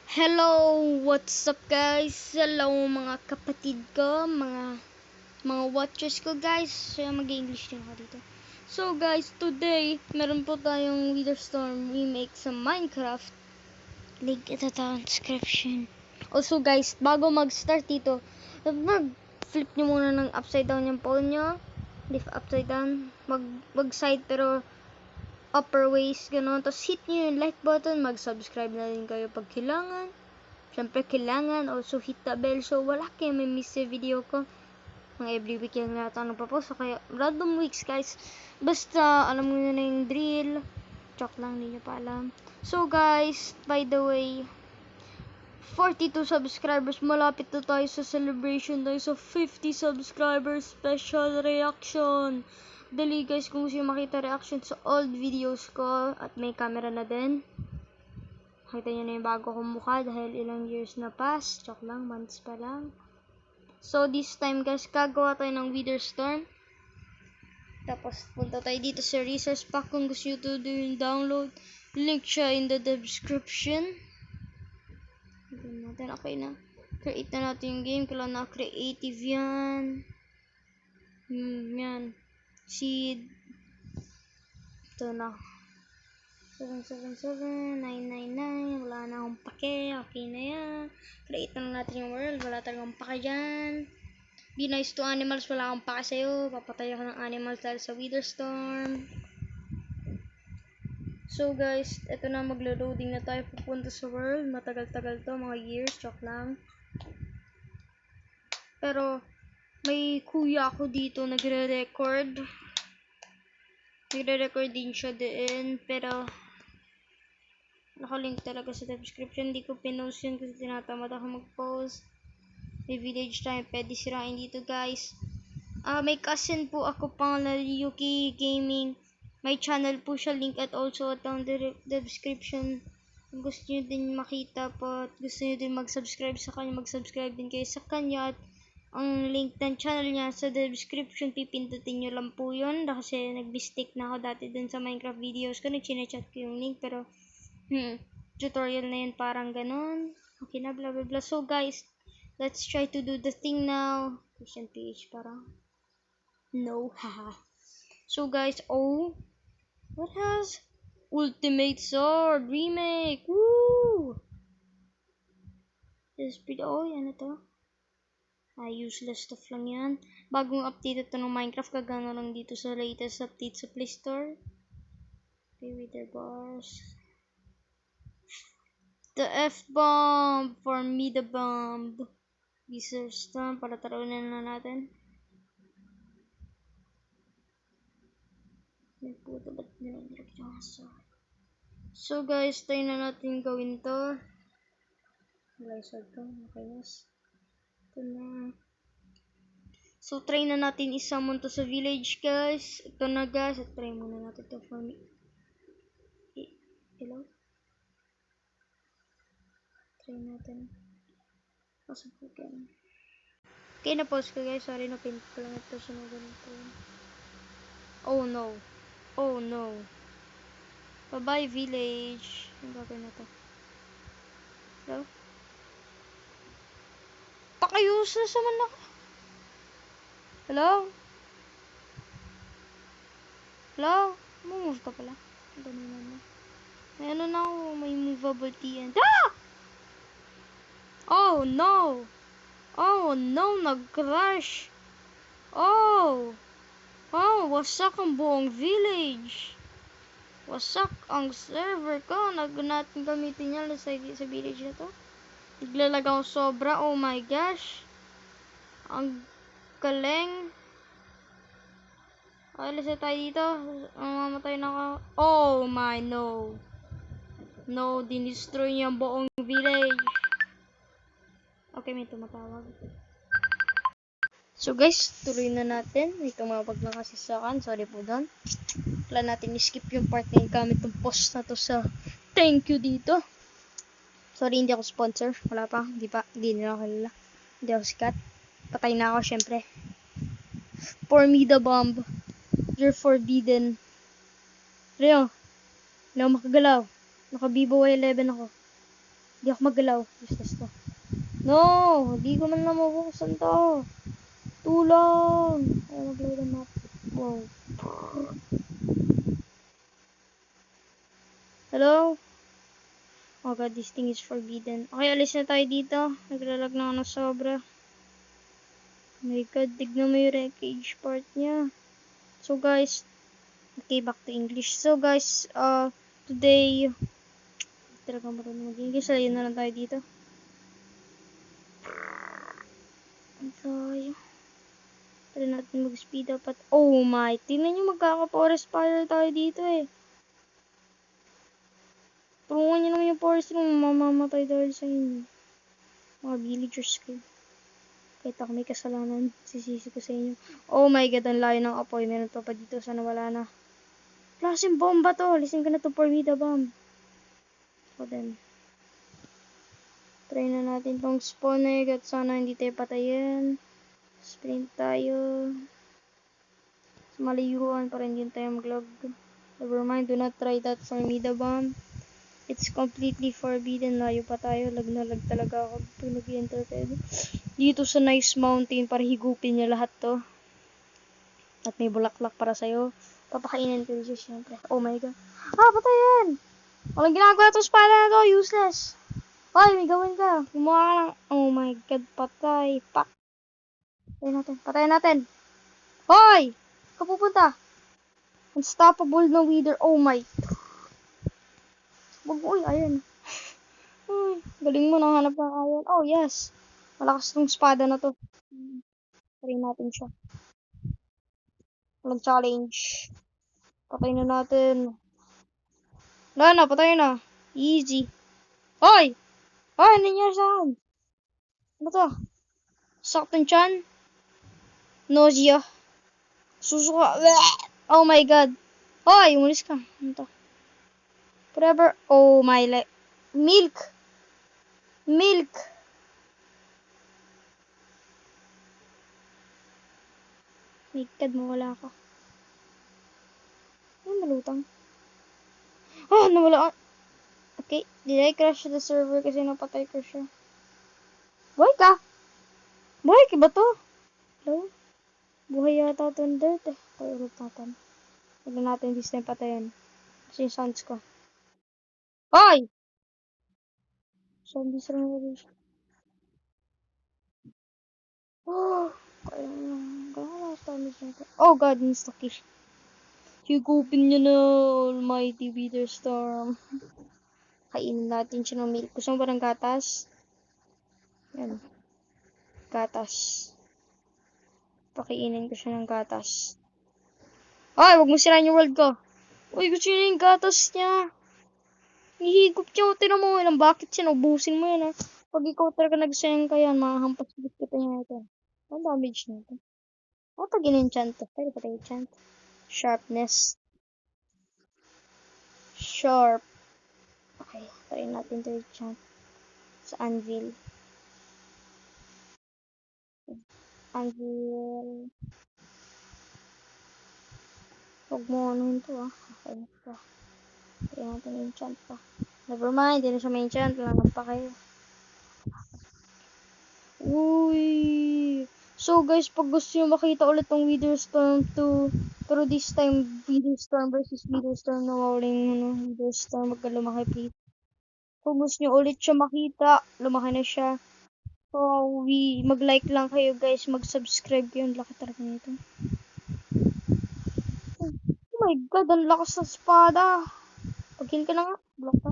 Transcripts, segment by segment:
Hello, what's up guys? Hello mga kapatid ko, mga watchers ko guys. Mag-English din ako dito. So guys, today meron po tayong Witherstorm remake sa Minecraft. Link ito sa description. Also guys, bago mag-start dito, mag-flip nyo muna ng upside down yung phone nyo. If upside down, mag side pero upper waist, gano'n. Tapos hit nyo yung like button, mag-subscribe na rin kayo pag kailangan. Siyempre, kailangan also hit the bell so wala kayo may miss sa video ko. Mga every week yung lahat ang nagpapost. So, kaya random weeks guys. Basta, alam mo na yung drill. Joke lang, hindi nyo pa alam. So guys, by the way, 42 subscribers. Malapit na tayo sa celebration tayo sa 50 subscribers special reaction. Dali guys, kung gusto nyo makita reaction sa old videos ko at may camera na din. Nakita nyo na yung bago kong mukha dahil ilang years na pass. Joke lang, months pa lang. So this time guys, gagawa tayo ng Witherstorm. Tapos punta tayo dito sa resource pack kung gusto nyo to do yung download. Link siya in the description. Natin, okay na. Create na natin yung game. Kailangan na creative yan. Yan. Seed. Ito na. 777999. Wala na akong pake. Okay na yan. Create na natin yung world. Wala talagang pake dyan. Be nice to animals. Wala akong pake sa'yo. Papatay ako ng animals dahil sa Witherstorm. So guys, eto na, maglo-loading na tayo pupunta sa world. Matagal-tagal to, mga years, joke lang. Pero may kuya ako dito nagre-record. Nagre-record din siya din, pero nakalink talaga sa description. Hindi ko pinost yun kasi tinatamad ako mag-post. May village time, pwede sirain dito guys. May cousin po ako, pangalan Yuki Gaming. May channel po siya, link at also at down the description. Kung gusto nyo din makita po at gusto nyo din mag-subscribe sa kanya, mag-subscribe din kayo sa kanya. At ang link ng channel niya sa description, pipindutin nyo lang po yun. Kasi nag-mistake na ako dati dun sa Minecraft videos ko. Nag-chinachat ko yung link pero tutorial na yun, parang ganon. Okay na, blah blah blah. So guys, let's try to do the thing now. Christian PH parang no, haha. So guys, what has Ultimate Sword Remake? Woo! Speed, yan ito. Useless stuff lang yan. Bagong update ito ng Minecraft, kagano lang dito sa latest update sa Play Store. Okay, wither bars. The F-bomb for me, the bomb. Witherstorm, para tarunan na natin. So guys, try na natin gawin to. Ito na. So try na natin i-summon to sa village guys. Ito na guys. Try muna natin to for me. Hello? Try natin. Okay, na-pause ko guys. Sorry, na-pin ko lang ito. Sunugan ito. Oh no. Oh no. Bye-bye village. Ang gagawin na to? Hello? Paka-useless naman ako. Hello? Hello? Move ka pala. Ganun na. May ano na ako. May movable TNT. Ah! Oh no! Oh no! Nag-crash! Oh! Oh! Wasak ang buong village! Wasak ang server ko. Natin gamitin yan sa village na to. Naglalag ako sobra. Oh my gosh. Ang galing. Okay, let's tayo dito. Mamatay na ako. Oh my no. No, dinestroy niya ang buong village. Okay, may tumatawag. So guys, tuloy na natin. May tumawag lang kasi sa akin. Sorry po doon. Wala natin i-skip yung part na yung gamit ng post na to sa thank you dito. Sorry, hindi ako sponsor. Wala pa. Hindi nila ako kilala. Hindi ako sikat. Patay na ako, syempre. For me, the bomb. You're forbidden. Rio, hindi ako makagalaw. Naka Vivo Y11 ako. Di ako magalaw. Useless to. No! Di ko man lang mabuksan to. Tulong! Ay, mag-load ang map. Wow. Hello? Oh god, this thing is forbidden. Okay, alis na tayo dito. Naglalag na ako ng sobra. Oh my god, tignan mo yung wreckage part niya. So guys, okay, back to English. So guys, today, talagang marunong mag-English. Ayun na lang tayo dito. Ang tayo. Try natin mag-speed up at, oh my, tingnan nyo magkaka-forest fire tayo dito eh. Tulungan nyo naman yung forest room, mamamatay dahil sa inyo. Mga villagers kayo. Kahit ako may kasalanan, sisisi ko sa inyo. Oh my god, ang layo ng apoy. Meron pa dito, sana wala na. Klaseng bomba to. Listen ka na to, for me the bomb. So then, try na natin tong spawn egg at sana hindi tayo patayin. Sprint tayo. Sa malayuan para hindi tayo mag-log. Never mind, do not try that for me the bomb. It's completely forbidden. Layo pa tayo. Lag na lag talaga ako pag nag-enter tayo. Dito sa nice mountain para higupin niya lahat to. At may bulaklak para sa'yo. Papakainin ko siya syempre. Oh my god. Ah, patayin! Walang ginagawa itong espada na to. Useless. Hoy, may gawin ka. Gumawa ka ng... Oh my god, patay. Pak. Patayin natin. Patayin natin. Hoy! Kapupunta. Unstoppable na wither. Oh my. Uy, ayun. Galing mo, nanghanap ng iron. Oh, yes. Malakas tong espada na to. Try natin siya. Walang challenge. Patay na natin. Wala na, patay na. Easy. Hoy! Hoy, ano nangyari sa akin? Ano to? Saktan chan? Nausea. Susuka. Bleh! Oh my god. Hoy, umalis ka. Ano to? Forever. Oh my life. Milk. Milk. My god, mawala ka. Ano nalutang? Ah, nawala. Okay, did I crash the server kasi napatay ko siya? Buhay ka? Buhay ka ba to? Hello? Buhay yata ito ng dirt eh. Tayo ulit natin. Huwag natin this time patayin. Kasi yung sounds ko. Hoy! Zombies lang na siya. Oh! Oh god, insta-kill. Higupin niya na almighty wither storm. Kainin natin siya ng milk. Gusto mo ba ng gatas? Yan. Gatas. Pakiinin ko siya ng gatas. Ay, wag mo sirain yung world ko. Uy, gusto niya yung gatas niya. Hihigop niya. Tinan mo, ilang bakit siya. Ubusin mo yan ha. Pag ikaw talaga nagsayang ka yan, makahampas kita niya ito. Ang damage niya ito. Pag in-enchant to. Pwede pa tayo enchant. Sharpness. Sharp. Okay, try natin to enchant. Sa anvil. Anvil. Huwag mo ano ito ah. Okay, ito. Try natin enchant pa. Never mind, hindi na siya may enchant. Langan pa kayo. Uy! So guys, pag gusto nyo makita ulit ng Witherstorm 2, pero this time, Witherstorm versus Witherstorm na wawaling Witherstorm, wag ka lumaki please. Kung gusto nyo ulit siya makita, lumaki na siya. So, mag-like lang kayo guys, mag-subscribe kayo, ang laki talaga nito. Oh my god, ang lakas ng espada. Pag-heal ka na nga, block ka.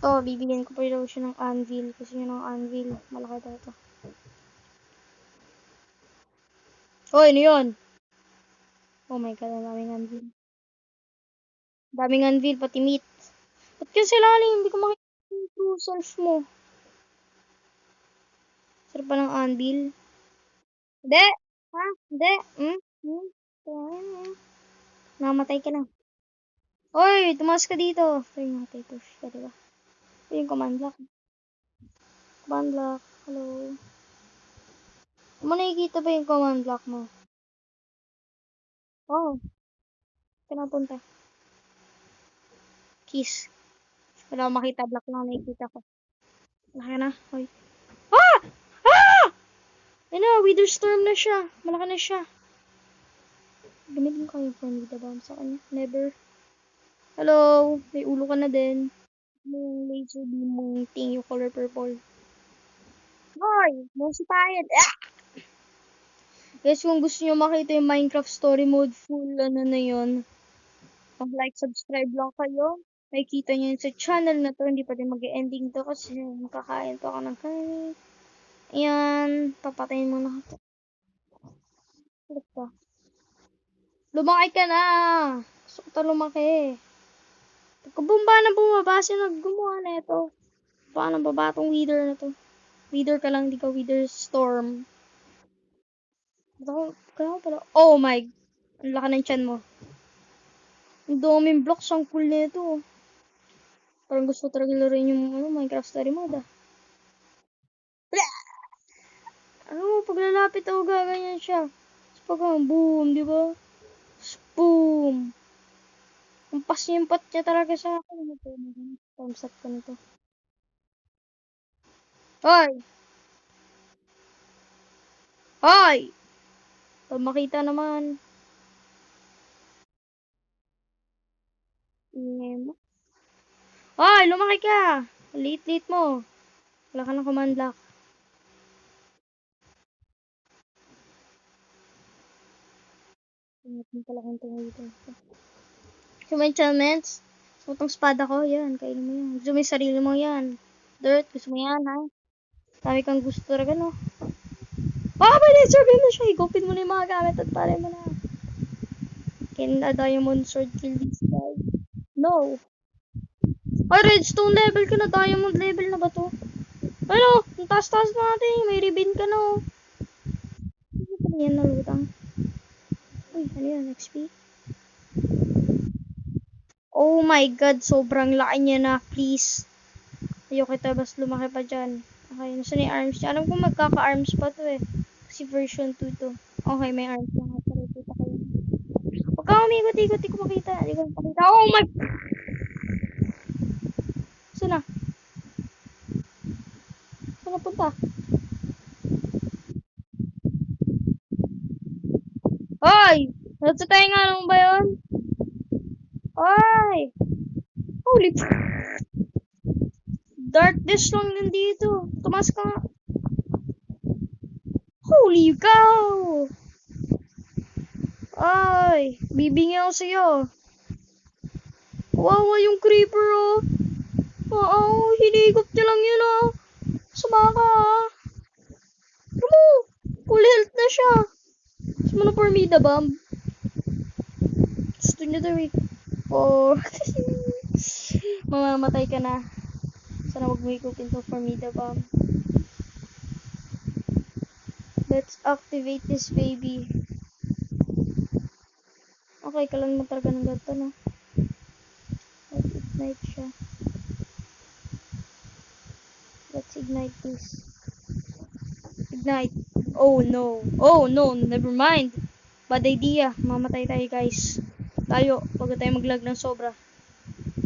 Ito, bibigyan ko pa daw siya ng anvil, kasi yun ang anvil, malaki daw ito. Hoy, ano yun? Oh my god, ang daming anvil. Daming anvil, pati meat. Ba't kasi lalim? Hindi ko makikita yung true self mo. Sarap pa ng anvil. Hindi! Ha? Hindi? Namatay ka na. Hoy! Tumas ka dito. Sorry, namatay push ka, diba? Ito yung command block. Command block. Hello. Mo nakikita ba yung command block mo? Oh. Pinapunta. Kiss. Wala akong makita. Black lang nakikita ko. Malaki na. Hoy. Ah! Ah! Ayun na, Wither Storm na siya. Malaki na siya. Gamitin ko yung Formida Bomb sa kanya. Never. Hello! May ulo ka na din. Yung laser beam mong ting yung color purple. Hoy! Musipayan! Ah! Guys, kung gusto nyo makita yung Minecraft Story Mode full ano na yun, like, subscribe lang kayo. Makikita nyo yun sa channel na to. Hindi pa din mag-ending to kasi makakain pa ako ng kanin. Ayan. Papatayin mo na ito. Ulit pa. Lumaki ka na! Gusto ko ta lumaki. Pagkabumba na bumaba, gumawa na ito. Paano baba tong Wither na to? Wither ka lang, di ka Wither Storm. Kaya ko pala. Oh my! Ang laki ng tiyan mo. Ang daming blocks, ang cool na ito. Parang gusto talaga laruin yung Minecraft Story Mode ah. Ano, pag lalapit ako gaganyan siya. Tapos pag boom, di ba? Boom! Ang pasimpat niya talaga sa akin. Ano to? Thumbs up ko na to. Hoy! Hoy! Pag makita naman. Ingay mo. Hoy! Lumaki ka! Late mo. Wala ka ng command lock. Tingnan pala kung tungo dito. Gusto mo enchantments? Gusto mo tong espada ko? Yan, kainin mo yan. Gusto mo yung sarili mo yan. Dirt, gusto mo yan, ha? Dami kang gusto talaga, no? May laser beam na siya. Higupin mo na yung mga gamit at pare mo na. Can a diamond sword kill this guy? No. Ay, redstone level ka na. Diamond level na ba to? Ano? Ang taas-taas natin. May ribbon ka na, oh. Ano pa yan nalutang? Uy, ano yan? XP? Oh my god, sobrang laki niya na. Please. Ayoko kita, bas lumaki pa dyan. Okay, nasa na yung arms niya? Alam ko magkaka-arms pa to eh. Kasi version 2 to. Okay, may arms na nga. Pero kita kayo. Huwag ka umikot-ikot, di ko makita. Di ko makita. Oh my... Saan na? Saan napunta? Hoy! Nasa tayo nga naman ba yun? Hoy! Holy... Darkness lang din dito. Tumas ka nga. Holy cow! Ay! Bibingi ako sa'yo. Kawawa yung creeper, oh. Oo, hinigop niya lang yun, oh. Sumaka, ah. Ano? Full health na siya. Gusto mo na Formida Bomb? Gusto niya daw eh. Oh. Mamamatay ka na. Sana wag mo ikupin to Formida Bomb. Let's activate this baby. Okay, kalan mo talaga ng ganito, no? Let's ignite siya. Let's ignite this. Ignite. Oh no. Oh no, never mind. Bad idea. Mamatay tayo, guys. Tayo, bago tayo maglag ng sobra.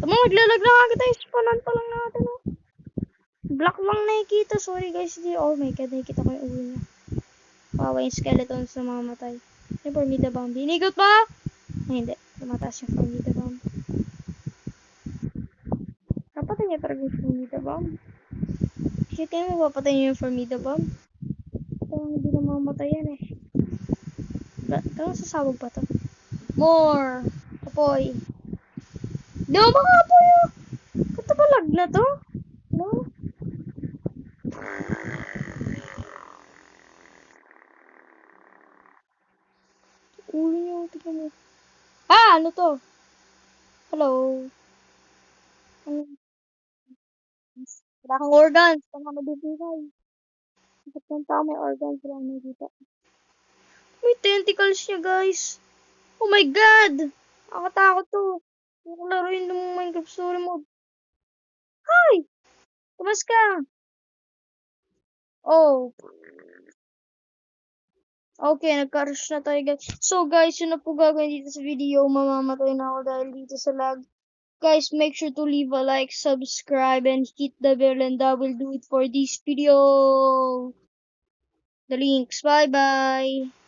Tama, maglalag na agad tayo. Spawnan pa lang natin, oh. Black lang nakikita. Sorry, guys. Oh my god, nakikita ko yung ulo niya. Wawa yung skeletons na mamamatay. Yung Formida Bomb. Hinigot ba? Ay, hindi. Tumataas yung Formida Bomb. Napatay niya talaga yung Formida Bomb. Kasi kayo mapapatay niyo yung Formida Bomb. Parang hindi na mamamatay yan eh. Talagang sasabog pa to. More! Apoy. Di mo makapoy oh! Katabalag na to? No? Ulo niyo, tignan mo. Ah! Ano to? Hello? Ano? Wala kang organs. Tama mabibigay. Ba't ng tao may organs? Wala akong nakikita. May tentacles niya, guys. Oh my god! Nakatakot to. Hindi ko laruin ng Minecraft Story Mode. Hi! Tumas ka! Oh. Okay, nagka-rush na tayo, guys. So, guys, yun na po gagawin dito sa video. Mamamatay na ako dahil dito sa lag. guys, make sure to leave a like, subscribe, and hit the bell, and that will do it for this video. The links. Bye bye.